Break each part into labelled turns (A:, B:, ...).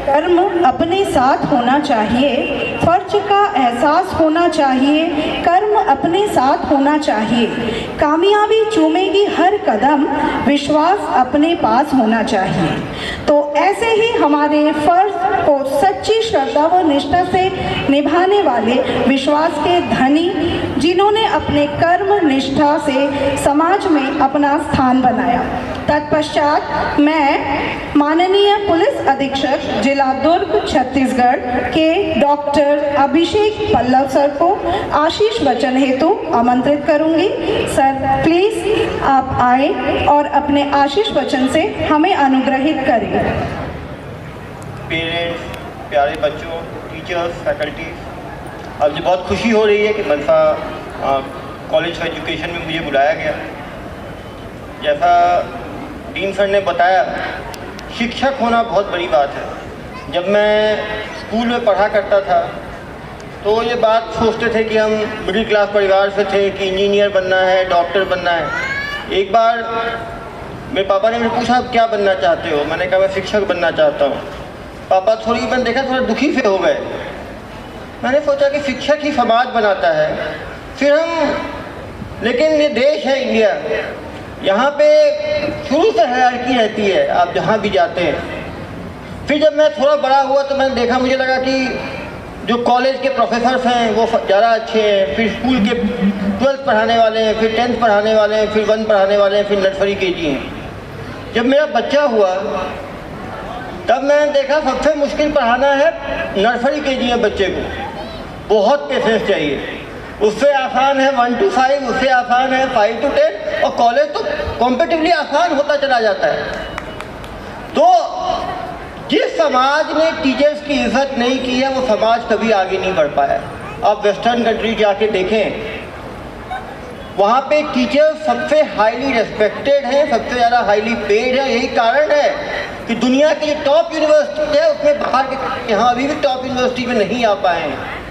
A: कर्म अपने साथ होना चाहिए, फर्ज का एहसास होना चाहिए, कर्म अपने साथ होना चाहिए, कामयाबी चूमेगी हर कदम, विश्वास अपने पास होना चाहिए। तो ऐसे ही हमारे फर्ज को सच्ची श्रद्धा व निष्ठा से निभाने वाले विश्वास के धनी, जिन्होंने अपने कर्म निष्ठा से समाज में अपना स्थान बनाया। तत्पश्चात मैं माननीय पुलिस अधीक्षक जिला दुर्ग छत्तीसगढ़ के डॉक्टर अभिषेक पल्लव सर को आशीष वचन हेतु आमंत्रित करूंगी। सर प्लीज आप आए और अपने आशीष वचन से हमें अनुग्रहित करें।
B: पेरेंट्स, प्यारे बच्चों, टीचर्स, फैकल्टी, अब मुझे बहुत खुशी हो रही है कि मनसा कॉलेज ऑफ एजुकेशन में मुझे बुलाया गया। जैसा डीन सर ने बताया, शिक्षक होना बहुत बड़ी बात है। जब मैं स्कूल में पढ़ा करता था तो ये बात सोचते थे कि हम मिडिल क्लास परिवार से थे कि इंजीनियर बनना है, डॉक्टर बनना है। एक बार मेरे पापा ने मुझे पूछा, आप क्या बनना चाहते हो? मैंने कहा मैं शिक्षक बनना चाहता हूँ। पापा मैंने देखा थोड़ा दुखी से हो गए। मैंने सोचा कि शिक्षक ही समाज बनाता है। फिर लेकिन ये देश है इंडिया, यहाँ पे शुरू से हायरार्की रहती है, आप जहाँ भी जाते हैं। फिर जब मैं थोड़ा बड़ा हुआ तो मैंने देखा, मुझे लगा कि जो कॉलेज के प्रोफेसर्स हैं वो ज़्यादा अच्छे हैं, फिर स्कूल के 12th पढ़ाने वाले हैं, फिर 10th पढ़ाने वाले हैं, फिर 1 पढ़ाने वाले हैं, फिर नर्सरी केजी हैं। जब मेरा बच्चा हुआ तब मैंने देखा सबसे मुश्किल पढ़ाना है नर्सरी केजी में बच्चे को। बहुत पेशेंस चाहिए। उससे आसान है 1 to 5, उससे आसान है 5 to 10, और कॉलेज तो कॉम्पिटिटिवली आसान होता चला जाता है। तो जिस समाज ने टीचर्स की इज्जत नहीं की है वो समाज कभी आगे नहीं बढ़ पाया। आप वेस्टर्न कंट्री जाके देखें, वहाँ पे टीचर्स सबसे हाईली रेस्पेक्टेड हैं, सबसे ज़्यादा हाईली पेड है। यही कारण है कि दुनिया की जो टॉप यूनिवर्सिटी है उसमें बाहर के यहाँ अभी भी टॉप यूनिवर्सिटी में नहीं आ पाए हैं।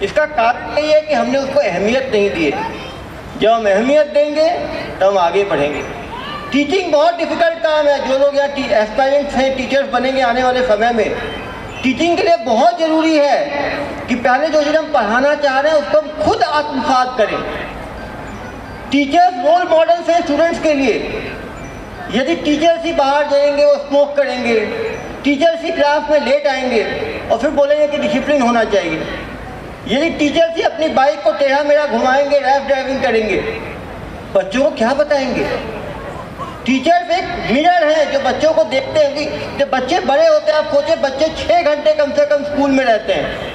B: इसका कारण यही है कि हमने उसको अहमियत नहीं दी है। जब हम अहमियत देंगे तो हम आगे बढ़ेंगे। टीचिंग बहुत डिफ़िकल्ट काम है। जो लोग यहाँ एस्पायरेंट्स हैं, टीचर्स बनेंगे आने वाले समय में, टीचिंग के लिए बहुत ज़रूरी है कि पहले जो चीज़ हम पढ़ाना चाह रहे हैं उसको हम खुद आत्मसात करें। टीचर्स रोल मॉडल्स हैं स्टूडेंट्स के लिए। यदि टीचर्स ही बाहर जाएंगे, वो स्मोक करेंगे, टीचर्स ही क्लास में लेट आएंगे और फिर बोलेंगे कि डिसिप्लिन होना चाहिए, यदि टीचर्स ही अपनी बाइक को टेढ़ा मेढ़ा घुमाएंगे, रैश ड्राइविंग करेंगे, बच्चों को क्या बताएंगे? टीचर्स एक मिरर है जो बच्चों को देखते हैं कि जब बच्चे बड़े होते हैं, आप सोचे बच्चे 6 घंटे कम से कम स्कूल में रहते हैं,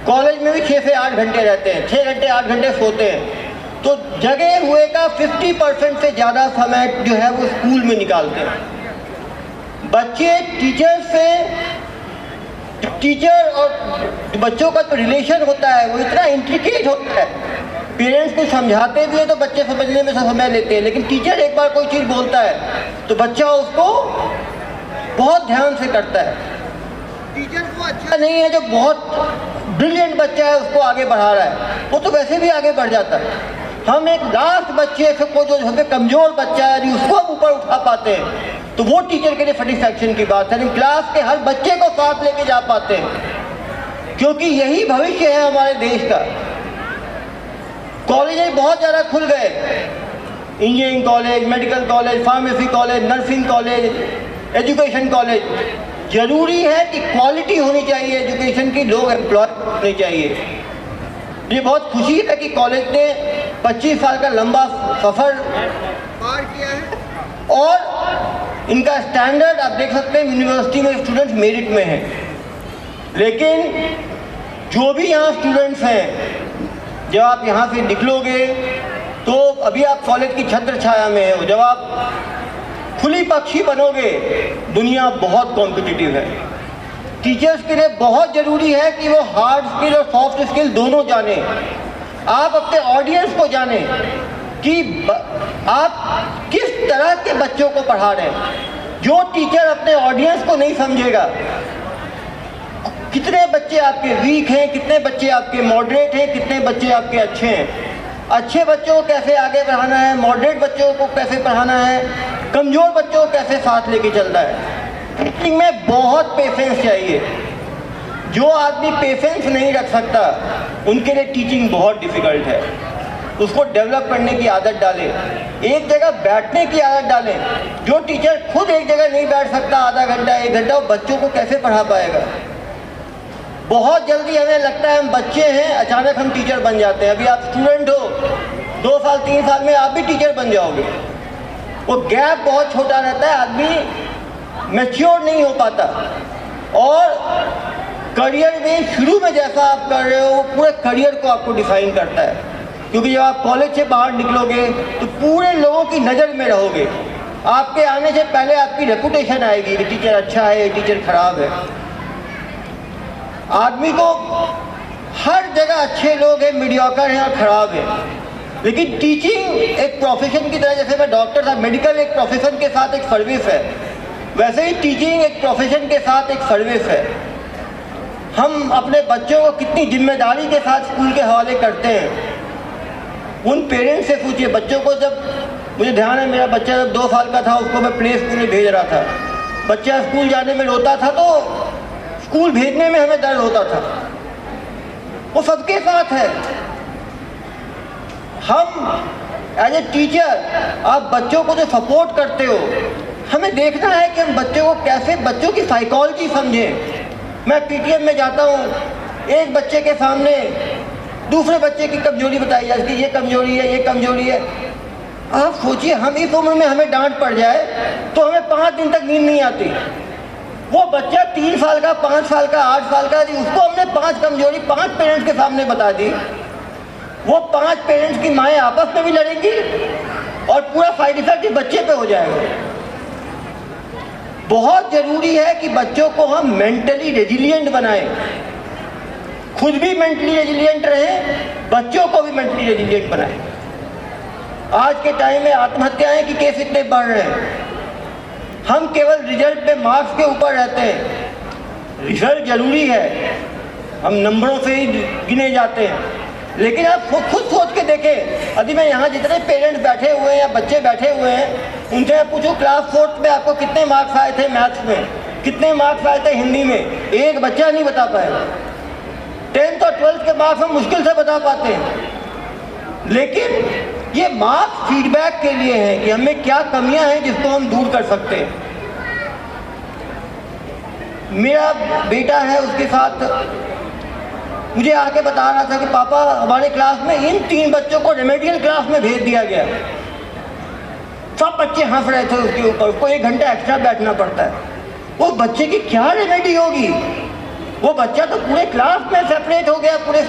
B: कॉलेज में भी 6 से 8 घंटे रहते हैं, 6 घंटे 8 घंटे सोते हैं। तो जगे हुए का 50% से ज़्यादा समय जो है वो स्कूल में निकालते हैं। बच्चे टीचर और बच्चों का जो रिलेशन होता है वो इतना इंट्रिकेट होता है। पेरेंट्स को समझाते भी हैं तो बच्चे समझने में समय लेते हैं, लेकिन टीचर एक बार कोई चीज़ बोलता है तो बच्चा उसको बहुत ध्यान से करता है। टीचर को अच्छा नहीं है जो बहुत ब्रिलियंट बच्चा है उसको आगे बढ़ा रहा है, वो तो वैसे भी आगे बढ़ जाता है। हम एक लास्ट बच्चे को जो सबसे कमज़ोर बच्चा है उसको हम ऊपर उठा पाते हैं तो वो टीचर के लिए सेटिस्फैक्शन की बात है। लेकिन क्लास के हर बच्चे को साथ लेके जा पाते हैं, क्योंकि यही भविष्य है हमारे देश का। कॉलेज बहुत ज़्यादा खुल गए, engineering college, medical college, pharmacy college, nursing college, education college. ज़रूरी है कि क्वालिटी होनी चाहिए एजुकेशन की, लोग एम्प्लॉय होने चाहिए। मुझे बहुत खुशी है कि कॉलेज ने 25 साल का लंबा सफ़र पार किया है और इनका स्टैंडर्ड आप देख सकते हैं, यूनिवर्सिटी में स्टूडेंट्स मेरिट में हैं। लेकिन जो भी यहाँ स्टूडेंट्स हैं, जब आप यहाँ से निकलोगे तो अभी आप कॉलेज की छत्र छाया में हो, जब आप खुली पक्षी बनोगे, दुनिया बहुत कॉम्पिटिटिव है। टीचर्स के लिए बहुत ज़रूरी है कि वो हार्ड स्किल और सॉफ्ट स्किल दोनों जाने। आप अपने ऑडियंस को जाने कि आप किस तरह के बच्चों को पढ़ा रहे हैं। जो टीचर अपने ऑडियंस को नहीं समझेगा, कितने बच्चे आपके वीक हैं, कितने बच्चे आपके मॉडरेट हैं, कितने बच्चे आपके अच्छे हैं, अच्छे बच्चों को कैसे आगे बढ़ाना है, मॉडरेट बच्चों को कैसे पढ़ाना है, कमज़ोर बच्चों को कैसे साथ लेके चलना है। टीचिंग में बहुत पेशेंस चाहिए। जो आदमी पेशेंस नहीं रख सकता उनके लिए टीचिंग बहुत डिफ़िकल्ट है। उसको डेवलप करने की आदत डालें, एक जगह बैठने की आदत डालें। जो टीचर खुद एक जगह नहीं बैठ सकता आधा घंटा 1 घंटा, वो बच्चों को कैसे पढ़ा पाएगा। बहुत जल्दी हमें लगता है हम बच्चे हैं, अचानक हम टीचर बन जाते हैं। अभी आप स्टूडेंट हो, 2 साल 3 साल में आप भी टीचर बन जाओगे। वो गैप बहुत छोटा रहता है, आदमी मैच्योर नहीं हो पाता। और करियर में शुरू में जैसा आप कर रहे हो वो पूरे करियर को आपको डिफाइन करता है, क्योंकि जब आप कॉलेज से बाहर निकलोगे तो पूरे लोगों की नज़र में रहोगे। आपके आने से पहले आपकी रेपुटेशन आएगी कि टीचर अच्छा है, टीचर खराब है। आदमी को हर जगह अच्छे लोग हैं, मीडियोकर हैं और ख़राब है, लेकिन टीचिंग एक प्रोफेशन की तरह, जैसे मैं डॉक्टर था, मेडिकल एक प्रोफेशन के साथ एक सर्विस है, वैसे ही टीचिंग एक प्रोफेशन के साथ एक सर्विस है। हम अपने बच्चों को कितनी जिम्मेदारी के साथ स्कूल के हवाले करते हैं। उन पेरेंट्स से पूछिए। बच्चों को, जब मुझे ध्यान है मेरा बच्चा जब 2 साल का था, उसको मैं प्ले स्कूल में भेज रहा था। बच्चा स्कूल जाने में रोता था तो स्कूल भेजने में हमें दर्द होता था। वो सबके साथ है। हम एज ए टीचर, आप बच्चों को जो सपोर्ट करते हो, हमें देखना है कि हम बच्चों को कैसे, बच्चों की साइकोलॉजी समझें। मैं पीटीएम में जाता हूँ, एक बच्चे के सामने दूसरे बच्चे की कमजोरी बताई जाती है, ये कमजोरी है, ये कमजोरी है। आप सोचिए, हम इस उम्र में हमें डांट पड़ जाए तो हमें 5 दिन तक नींद नहीं आती। वो बच्चा 3 साल का, 5 साल का, 8 साल का, उसको हमने 5 कमजोरी 5 पेरेंट्स के सामने बता दी। वो 5 पेरेंट्स की माएँ आपस में भी लड़ेंगी और पूरा साइड इफेक्ट बच्चे पे हो जाएगा। बहुत ज़रूरी है कि बच्चों को हम मेंटली रेजिलिएंट बनाएं, खुद भी मेंटली रेजिलिएंट रहें, बच्चों को भी मेंटली रेजिलिएंट बनाएं। आज के टाइम में आत्महत्याएं की केस इतने बढ़ रहे हैं। हम केवल रिजल्ट पे, मार्क्स के ऊपर रहते हैं। रिजल्ट जरूरी है, हम नंबरों से ही गिने जाते हैं, लेकिन आप खुद सोच के देखें। अभी मैं यहाँ जितने पेरेंट्स बैठे हुए हैं या बच्चे बैठे हुए हैं, उनसे मैं पूछूं क्लास 4th में आपको कितने मार्क्स आए थे मैथ्स में, कितने मार्क्स आए थे हिंदी में, एक बच्चा नहीं बता पाएगा। 10th और 12th के मार्क्स हम मुश्किल से बता पाते हैं, लेकिन ये मार्क्स फीडबैक के लिए है कि हमें क्या कमियां हैं जिसको हम दूर कर सकते हैं। मेरा बेटा है, उसके साथ मुझे आके बता रहा था कि पापा हमारे क्लास में इन 3 बच्चों को रेमेडियल क्लास में भेज दिया गया। सब बच्चे हंस रहे थे उसके ऊपर, उसको 1 घंटा एक्स्ट्रा बैठना पड़ता है। वो बच्चे की क्या रेमेडी होगी? वो बच्चा तो पूरे क्लास में सेपरेट हो गया, पूरे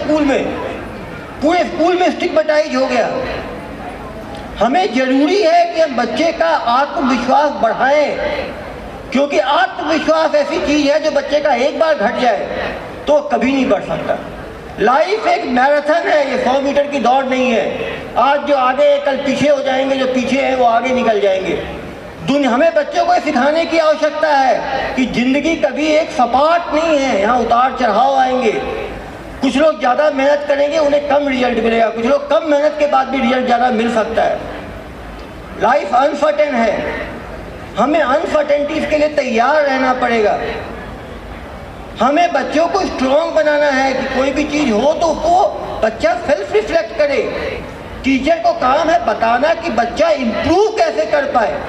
B: स्कूल में स्टिग्मेटाइज हो गया। हमें जरूरी है कि हम बच्चे का आत्मविश्वास बढ़ाएं, क्योंकि आत्मविश्वास ऐसी चीज है जो बच्चे का एक बार घट जाए तो कभी नहीं बढ़ सकता। लाइफ एक मैराथन है, ये 100 मीटर की दौड़ नहीं है। आज जो आगे है कल पीछे हो जाएंगे, जो पीछे हैं वो आगे निकल जाएंगे। हमें बच्चों को सिखाने की आवश्यकता है कि जिंदगी कभी एक सपाट नहीं है, यहाँ उतार चढ़ाव आएंगे। कुछ लोग ज़्यादा मेहनत करेंगे, उन्हें कम रिजल्ट मिलेगा, कुछ लोग कम मेहनत के बाद भी रिजल्ट ज़्यादा मिल सकता है। लाइफ अनसर्टेन है, हमें अनसर्टेनिटीज़ के लिए तैयार रहना पड़ेगा। हमें बच्चों को स्ट्रॉन्ग बनाना है कि कोई भी चीज़ हो तो उसको बच्चा सेल्फ रिफ्लेक्ट करे। टीचर को काम है बताना कि बच्चा इम्प्रूव कैसे कर पाए।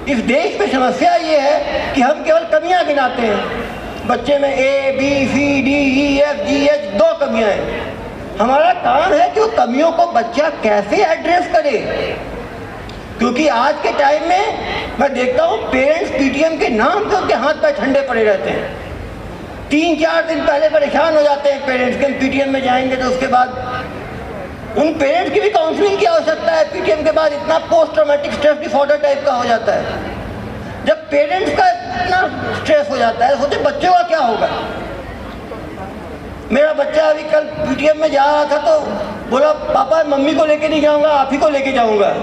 B: इस देश में समस्या ये है कि हम केवल कमियां गिनाते हैं। बच्चे में A, B, C, D, E, F, G, H 2 कमियां हैं। हमारा काम है कि वो कमियों को बच्चा कैसे एड्रेस करे, क्योंकि आज के टाइम में मैं देखता हूँ पेरेंट्स पीटीएम के नाम पे उनके हाथ पैर ठंडे पड़े रहते हैं। 3-4 दिन पहले परेशान हो जाते हैं पेरेंट्स के, हम पीटीएम में जाएंगे तो उसके बाद उन पेरेंट्स की भी काउंसलिंग की आवश्यकता है। पीटीएम के बाद इतना post traumatic stress disorder type का हो जाता है। जब पेरेंट्स का इतना स्ट्रेस हो जाता है, सोचे बच्चों का क्या होगा। मेरा बच्चा अभी कल पीटीएम में जा रहा था तो बोला पापा मम्मी को लेके नहीं जाऊंगा, आप ही को लेके जाऊंगा।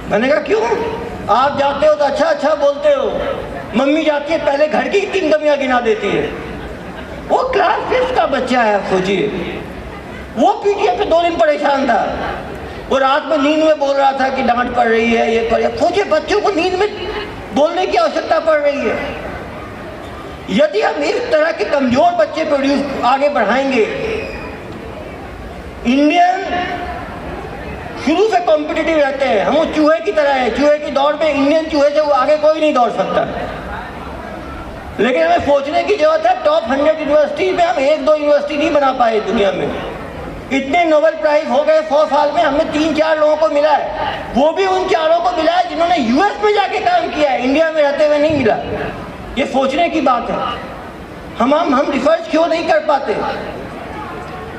B: मैंने कहा क्यों? आप जाते हो तो अच्छा अच्छा बोलते हो, मम्मी जाती है पहले घर की 3 कमियां गिना देती है। वो क्लास 5th का बच्चा है, सोचिए। वो पीटीएम पे 2 दिन परेशान था। वो रात में नींद में बोल रहा था कि डांट पड़ रही है, ये पड़ रही है। सोचिए बच्चों को नींद में बोलने की आवश्यकता पड़ रही है। यदि हम इस तरह के कमजोर बच्चे प्रोड्यूस आगे बढ़ाएंगे, इंडियन शुरू से कॉम्पिटिटिव रहते हैं, हम वो चूहे की तरह है, चूहे की दौड़ में इंडियन चूहे से वो आगे कोई नहीं दौड़ सकता। लेकिन हमें सोचने की जरूरत है, टॉप 100 यूनिवर्सिटी में हम 1-2 यूनिवर्सिटी नहीं बना पाए दुनिया में। इतने नोबेल प्राइज हो गए 100 साल में, हमें 3-4 लोगों को मिला है, वो भी उन चारों को मिला है जिन्होंने यूएस में जाके काम किया है, इंडिया में रहते हुए नहीं मिला। ये सोचने की बात है। हम रिसर्च क्यों नहीं कर पाते?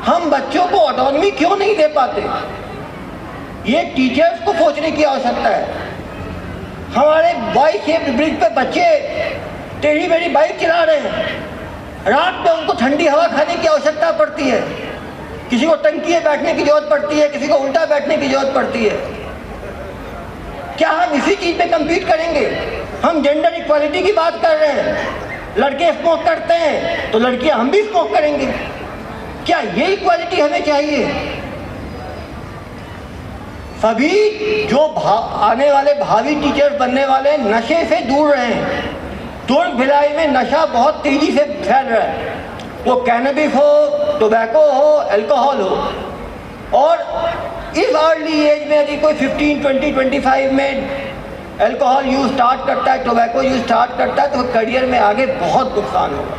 B: हम बच्चों को ऑटोनॉमी क्यों नहीं दे पाते? ये टीचर्स को सोचने की आवश्यकता है। हमारे बाइक शेप्ड ब्रिज पे बच्चे टेढ़ी मेढ़ी बाइक चला रहे हैं, रात में उनको ठंडी हवा खाने की आवश्यकता पड़ती है, किसी को टंकी बैठने की जरूरत पड़ती है, किसी को उल्टा बैठने की जरूरत पड़ती है। क्या हम इसी चीज में कम्पीट करेंगे? हम जेंडर इक्वालिटी की बात कर रहे हैं, लड़के स्मोक करते हैं तो लड़कियां हम भी स्मोक करेंगे। क्या ये इक्वालिटी हमें चाहिए? सभी जो आने वाले भावी टीचर्स बनने वाले नशे से दूर रहें। दुर्ग भिलाई में नशा बहुत तेजी से फैल रहा है, वो कैनबिस हो, टोबैको हो, अल्कोहल हो। और इस अर्ली एज में यदि कोई 15, 20, 25 में अल्कोहल यूज स्टार्ट करता है, टोबैको यूज स्टार्ट करता है, तो करियर में आगे बहुत नुकसान होगा।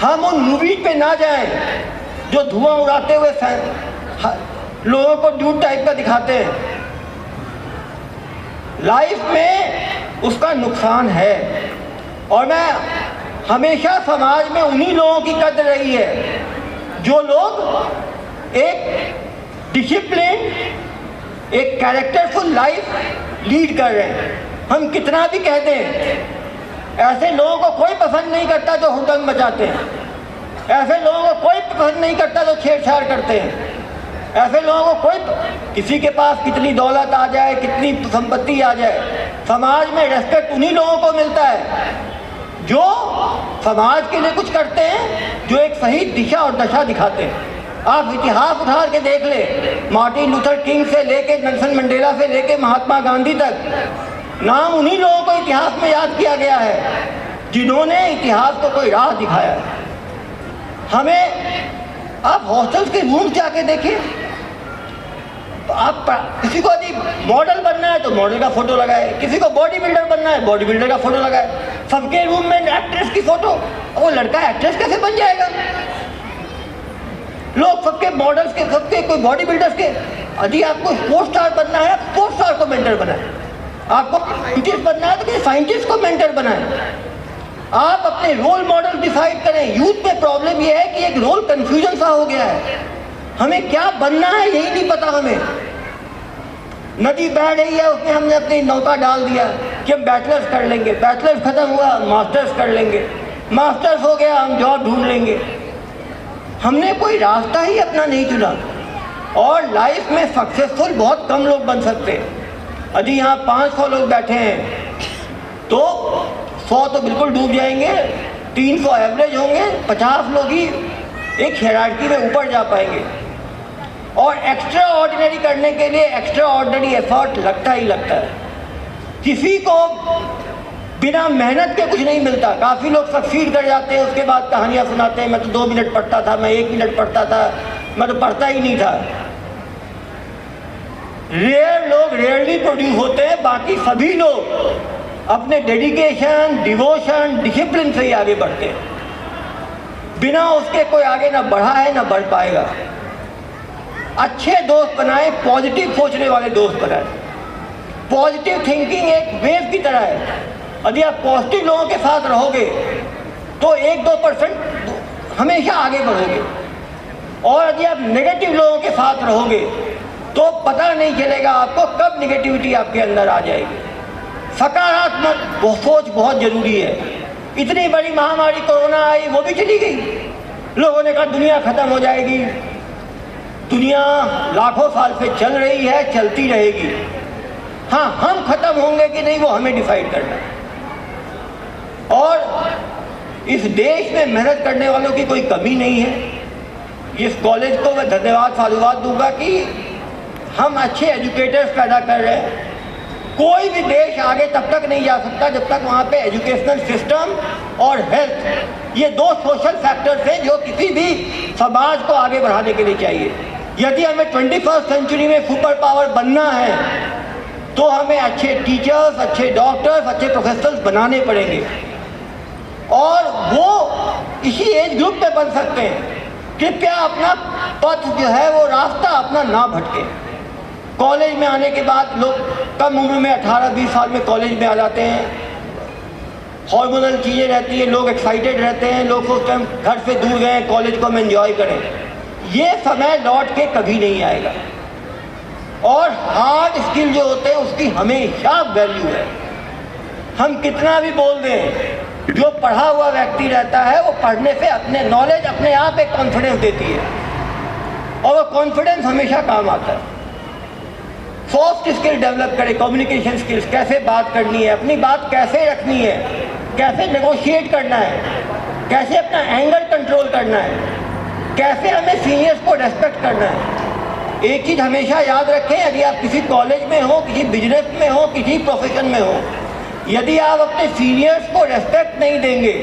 B: हम उन मूवीज पे ना जाएं जो धुआं उड़ाते हुए लोगों को ड्यूड टाइप का दिखाते हैं। लाइफ में उसका नुकसान है। और मैं हमेशा समाज में उन्हीं लोगों की कदर रही है जो लोग एक डिसिप्लिन, एक कैरेक्टरफुल लाइफ लीड कर रहे हैं। हम कितना भी कह दें, ऐसे लोगों को कोई पसंद नहीं करता जो हुड़दंग मचाते हैं, ऐसे लोगों को कोई पसंद नहीं करता जो छेड़छाड़ करते हैं, ऐसे लोगों को कोई, किसी के पास कितनी दौलत आ जाए, कितनी संपत्ति आ जाए, समाज में रेस्पेक्ट उन्हीं लोगों को मिलता है जो समाज के लिए कुछ करते हैं, जो एक सही दिशा और दशा दिखाते हैं। आप इतिहास उठा के देख ले, मार्टिन लूथर किंग से लेके नेल्सन मंडेला से लेके महात्मा गांधी तक, नाम उन्हीं लोगों को इतिहास में याद किया गया है जिन्होंने इतिहास को कोई राह दिखाया है। हमें आप हॉस्टल्स के रूम जाके देखिए, आप किसी को यदि मॉडल बनना है तो मॉडल का फोटो लगाए, किसी को बॉडी बिल्डर बनना है बॉडी बिल्डर का फोटो लगाए, सबके रूम में एक्ट्रेस की फोटो। वो लड़का एक्ट्रेस कैसे बन जाएगा? लोग सबके मॉडल्स के, सबके कोई बॉडी बिल्डर्स के। यदि आपको स्पोर्ट्स स्टार बनना है, स्पोर्ट्स स्टार को मेंटर बनाए। आपको साइंटिस्ट बनना है तो किसी साइंटिस्ट को मेंटर बनाए। आप अपने रोल मॉडल डिसाइड करें। यूथ में प्रॉब्लम यह है कि एक रोल कंफ्यूजन सा हो गया है, हमें क्या बनना है यही नहीं पता। हमें नदी बह रही है, उसमें हमने अपनी नौका डाल दिया कि हम बैचलर्स कर लेंगे, बैचलर्स खत्म हुआ मास्टर्स कर लेंगे, मास्टर्स हो गया हम जॉब ढूंढ लेंगे। हमने कोई रास्ता ही अपना नहीं चुना। और लाइफ में सक्सेसफुल बहुत कम लोग बन सकते हैं। यदि यहाँ 500 लोग बैठे हैं तो 100 तो बिल्कुल डूब जाएंगे, 300 एवरेज होंगे, 50 लोग ही एक हायरार्की में ऊपर जा पाएंगे। और एक्स्ट्रा ऑर्डिनरी करने के लिए एक्स्ट्रा ऑर्डिनरी एफर्ट लगता ही लगता है। किसी को बिना मेहनत के कुछ नहीं मिलता। काफ़ी लोग सक्सीड कर जाते हैं, उसके बाद कहानियाँ सुनाते हैं, मैं तो 2 मिनट पढ़ता था, मैं 1 मिनट पढ़ता था, मैं तो पढ़ता ही नहीं था। रेयर लोग रेयरली प्रोड्यूस होते हैं, बाकी सभी लोग अपने डेडिकेशन, डिवोशन, डिसिप्लिन से ही आगे बढ़ते हैं। बिना उसके कोई आगे ना बढ़ा है ना बढ़ पाएगा। अच्छे दोस्त बनाए, पॉजिटिव सोचने वाले दोस्त बनाए। पॉजिटिव थिंकिंग एक वेव की तरह है। यदि आप पॉजिटिव लोगों के साथ रहोगे तो 1-2% हमेशा आगे बढ़ोगे। और यदि आप नेगेटिव लोगों के साथ रहोगे तो पता नहीं चलेगा आपको कब नेगेटिविटी आपके अंदर आ जाएगी। सकारात्मक सोच बहुत जरूरी है। इतनी बड़ी महामारी कोरोना आई, वो भी चली गई। लोगों ने कहा दुनिया खत्म हो जाएगी। दुनिया लाखों साल से चल रही है, चलती रहेगी। हाँ, हम खत्म होंगे कि नहीं वो हमें डिसाइड करना है। और इस देश में मेहनत करने वालों की कोई कमी नहीं है। इस कॉलेज को मैं धन्यवाद साधुवाद दूंगा कि हम अच्छे एजुकेटर्स पैदा कर रहे हैं।
C: कोई भी देश आगे तब तक नहीं जा सकता जब तक वहाँ पे एजुकेशनल सिस्टम और हेल्थ, ये दो सोशल फैक्टर्स हैं जो किसी भी समाज को आगे बढ़ाने के लिए चाहिए। यदि हमें 21st सेंचुरी में सुपर पावर बनना है तो हमें अच्छे टीचर्स, अच्छे डॉक्टर्स, अच्छे प्रोफेसर्स बनाने पड़ेंगे और वो इसी एज ग्रुप में बन सकते हैं। कृपया अपना पथ जो है वो रास्ता अपना ना भटके। कॉलेज में आने के बाद लोग कम उम्र में 18-20 साल में कॉलेज में आ जाते हैं, हार्मोनल चीज़ें रहती हैं, लोग एक्साइटेड रहते हैं, लोग सोचते हैं घर से दूर गए, कॉलेज को हम एंजॉय करें। ये समय लौट के कभी नहीं आएगा और हार्ड स्किल जो होते हैं उसकी हमेशा वैल्यू है। हम कितना भी बोल दें, जो पढ़ा हुआ व्यक्ति रहता है वो पढ़ने से अपने नॉलेज अपने आप एक कॉन्फिडेंस देती है और वो कॉन्फिडेंस हमेशा काम आता है। सॉफ्ट स्किल डेवलप करें, कम्युनिकेशन स्किल्स, कैसे बात करनी है, अपनी बात कैसे रखनी है, कैसे नेगोशिएट करना है, कैसे अपना एंगर कंट्रोल करना है, कैसे हमें सीनियर्स को रेस्पेक्ट करना है। एक चीज़ हमेशा याद रखें, यदि आप किसी कॉलेज में हो, किसी बिजनेस में हो, किसी प्रोफेशन में हो, यदि आप अपने सीनियर्स को रेस्पेक्ट नहीं देंगे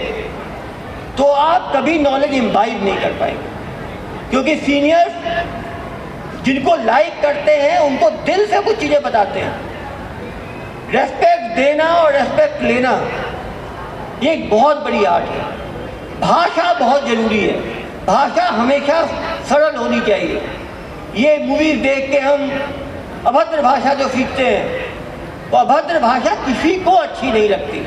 C: तो आप कभी नॉलेज इम्बाइब नहीं कर पाएंगे, क्योंकि सीनियर्स जिनको लाइक करते हैं उनको दिल से कुछ चीज़ें बताते हैं। रेस्पेक्ट देना और रेस्पेक्ट लेना ये एक बहुत बड़ी आर्ट है। भाषा बहुत ज़रूरी है, भाषा हमेशा सरल होनी चाहिए। ये मूवीज़ देख के हम अभद्र भाषा जो सीखते हैं, वो अभद्र भाषा किसी को अच्छी नहीं लगती।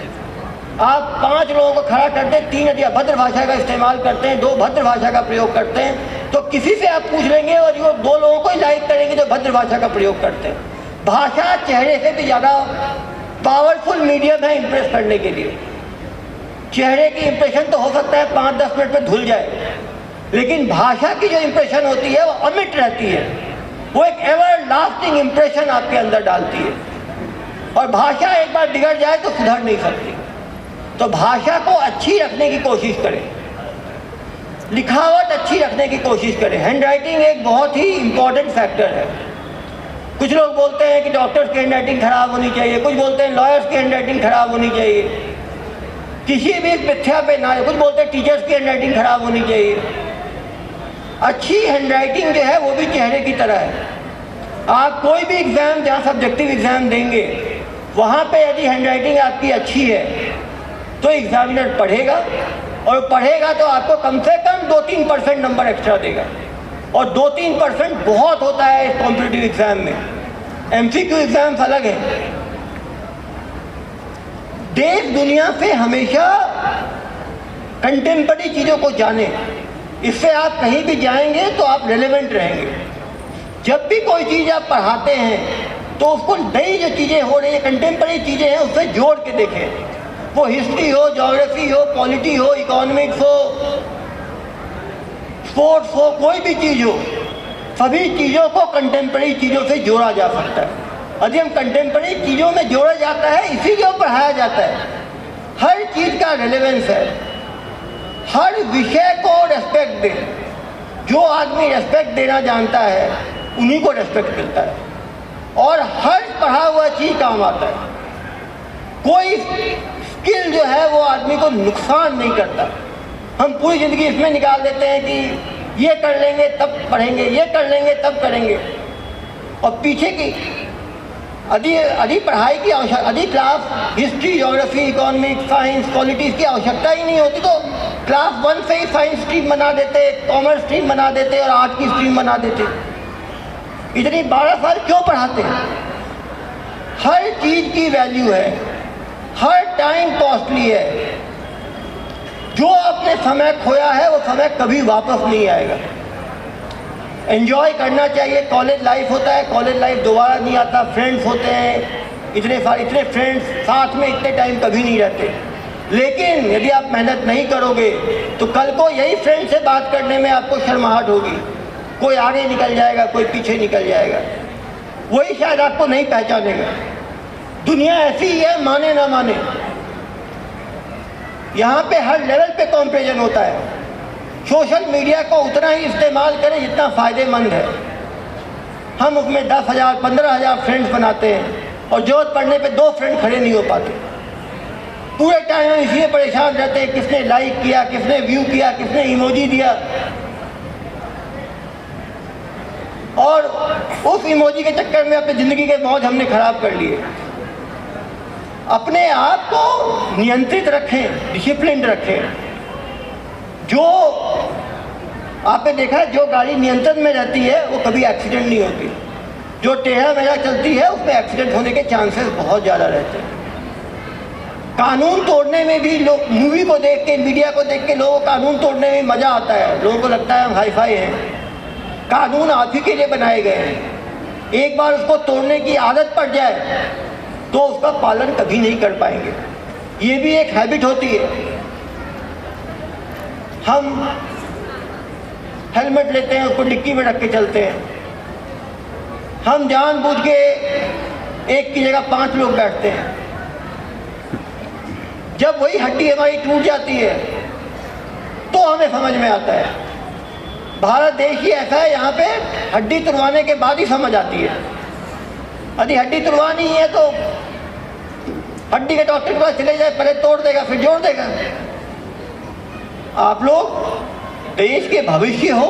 C: आप 5 लोगों को खड़ा करते हैं, 3 यदि अभद्र भाषा का इस्तेमाल करते हैं, 2 भद्र भाषा का प्रयोग करते हैं, तो किसी से आप पूछ लेंगे और वो 2 लोगों को ही लाइक करेंगे जो भद्र भाषा का प्रयोग करते हैं। भाषा चेहरे से भी ज़्यादा पावरफुल मीडियम है इम्प्रेस करने के लिए। चेहरे की इम्प्रेशन तो हो सकता है 5-10 मिनट में धुल जाए, लेकिन भाषा की जो इम्प्रेशन होती है वो अमिट रहती है, वो एक एवर लास्टिंग इम्प्रेशन आपके अंदर डालती है। और भाषा एक बार बिगड़ जाए तो सुधर नहीं सकती। तो भाषा को अच्छी रखने की कोशिश करें, लिखावट अच्छी रखने की कोशिश करें। हैंड राइटिंग एक बहुत ही इम्पॉर्टेंट फैक्टर है। कुछ लोग बोलते हैं कि डॉक्टर्स की हैंड राइटिंग खराब होनी चाहिए, कुछ बोलते हैं लॉयर्स की हैंड राइटिंग खराब होनी चाहिए, किसी भी मिथ्या पे ना, कुछ बोलते हैं टीचर्स की हैंड राइटिंग खराब होनी चाहिए। अच्छी हैंड राइटिंग जो है वो भी चेहरे की तरह है। आप कोई भी एग्ज़ाम जहाँ सब्जेक्टिव एग्ज़ाम देंगे, वहाँ पे यदि हैंड राइटिंग आपकी अच्छी है तो एग्जामिनर पढ़ेगा, और पढ़ेगा तो आपको कम से कम 2-3% नंबर एक्स्ट्रा देगा। और 2-3% बहुत होता है इस कॉम्पिटिटिव एग्ज़ाम में। एमसीक्यू एग्ज़ाम्स अलग है। देश दुनिया से हमेशा कंटेम्पररी चीज़ों को जाने, इससे आप कहीं भी जाएंगे तो आप रेलेवेंट रहेंगे। जब भी कोई चीज़ आप पढ़ाते हैं तो उसको नई जो चीज़ें हो रही है, कंटेम्पररी चीज़ें हैं, उससे जोड़ के देखें। वो हिस्ट्री हो, ज्योग्राफी हो, पॉलिटी हो, इकोनॉमिक्स हो, स्पोर्ट्स हो, कोई भी चीज़ हो, सभी चीज़ों को कंटेम्पररी चीज़ों से जोड़ा जा सकता है। यदि हम कंटेम्पररी चीज़ों में जोड़ा जाता है, इसी को पढ़ाया जाता है। हर चीज़ का रेलेवेंस है, हर विषय को रेस्पेक्ट दें। जो आदमी रेस्पेक्ट देना जानता है उन्हीं को रेस्पेक्ट मिलता है, और हर पढ़ा हुआ चीज़ काम आता है। कोई स्किल जो है वो आदमी को नुकसान नहीं करता। हम पूरी ज़िंदगी इसमें निकाल देते हैं कि ये कर लेंगे तब पढ़ेंगे, ये कर लेंगे तब करेंगे, और पीछे की अधिक पढ़ाई की आवश्यकता, अधिक class history, geography, economics, science, politics की आवश्यकता ही नहीं होती, तो क्लास 1 से ही साइंस स्ट्रीम बना देते, कॉमर्स स्ट्रीम बना देते और आर्ट की स्ट्रीम बना देते। इतनी 12 साल क्यों पढ़ाते हैं? हर चीज़ की वैल्यू है, हर टाइम कॉस्टली है। जो आपने समय खोया है वो समय कभी वापस नहीं आएगा। एंजॉय करना चाहिए। कॉलेज लाइफ होता है, कॉलेज लाइफ दोबारा नहीं आता। फ्रेंड्स होते हैं, इतने फ्रेंड्स साथ में इतने टाइम कभी नहीं रहते। लेकिन यदि आप मेहनत नहीं करोगे तो कल को यही फ्रेंड से बात करने में आपको शर्माहट होगी। कोई आगे निकल जाएगा, कोई पीछे निकल जाएगा, वही शायद आपको नहीं पहचानेगा। दुनिया ऐसी ही है, माने ना माने। यहाँ पे हर लेवल पे कंपैरिजन होता है। सोशल मीडिया को उतना ही इस्तेमाल करें जितना फ़ायदेमंद है। हम उसमें 10,000 15,000 फ्रेंड्स बनाते हैं, और जरूरत पड़ने पे 2 फ्रेंड खड़े नहीं हो पाते। पूरे टाइम हम इसी में परेशान रहते हैं, किसने लाइक किया, किसने व्यू किया, किसने इमोजी दिया, और उस इमोजी के चक्कर में अपनी ज़िंदगी के मौज हमने ख़राब कर लिए। अपने आप को नियंत्रित रखें, डिसिप्लिन रखें। जो आपने देखा है, जो गाड़ी नियंत्रण में रहती है वो कभी एक्सीडेंट नहीं होती। जो टेढ़ा मेढ़ा चलती है उसमें एक्सीडेंट होने के चांसेस बहुत ज़्यादा रहते हैं। कानून तोड़ने में भी लोग, मूवी को देख के, मीडिया को देख के लोगों को कानून तोड़ने में मज़ा आता है। लोगों को लगता है हम हाई फाई हैं। कानून आप ही के लिए बनाए गए हैं। एक बार उसको तोड़ने की आदत पड़ जाए तो उसका पालन कभी नहीं कर पाएंगे। ये भी एक हैबिट होती है। हम हेलमेट लेते हैं, उसको डिक्की में रख के चलते हैं। हम जानबूझ के एक की जगह 5 लोग बैठते हैं। जब वही हड्डी हमारी टूट जाती है तो हमें समझ में आता है। भारत देश ही ऐसा है, यहाँ पे हड्डी तुड़वाने के बाद ही समझ आती है। यदि हड्डी तुड़वानी है तो हड्डी के डॉक्टर के पास चले जाए, पहले तोड़ देगा फिर जोड़ देगा। आप लोग देश के भविष्य हो,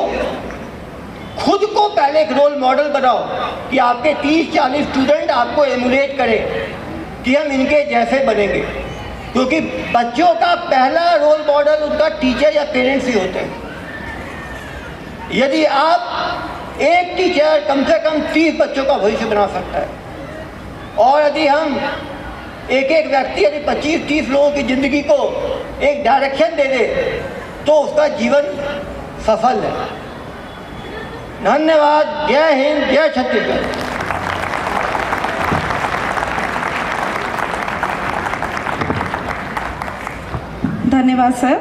C: खुद को पहले एक रोल मॉडल बनाओ कि आपके 30-40 स्टूडेंट आपको एमुलेट करें कि हम इनके जैसे बनेंगे। क्योंकि बच्चों का पहला रोल मॉडल उनका टीचर या पेरेंट्स ही होते हैं। यदि आप एक टीचर कम से कम 30 बच्चों का भविष्य बना सकता है, और यदि हम एक व्यक्ति यदि 25-30 लोगों की ज़िंदगी को एक डायरेक्शन दे दे तो उसका जीवन सफल है। धन्यवाद। जय हिंद, जय छत्तीसगढ़।
A: धन्यवाद सर।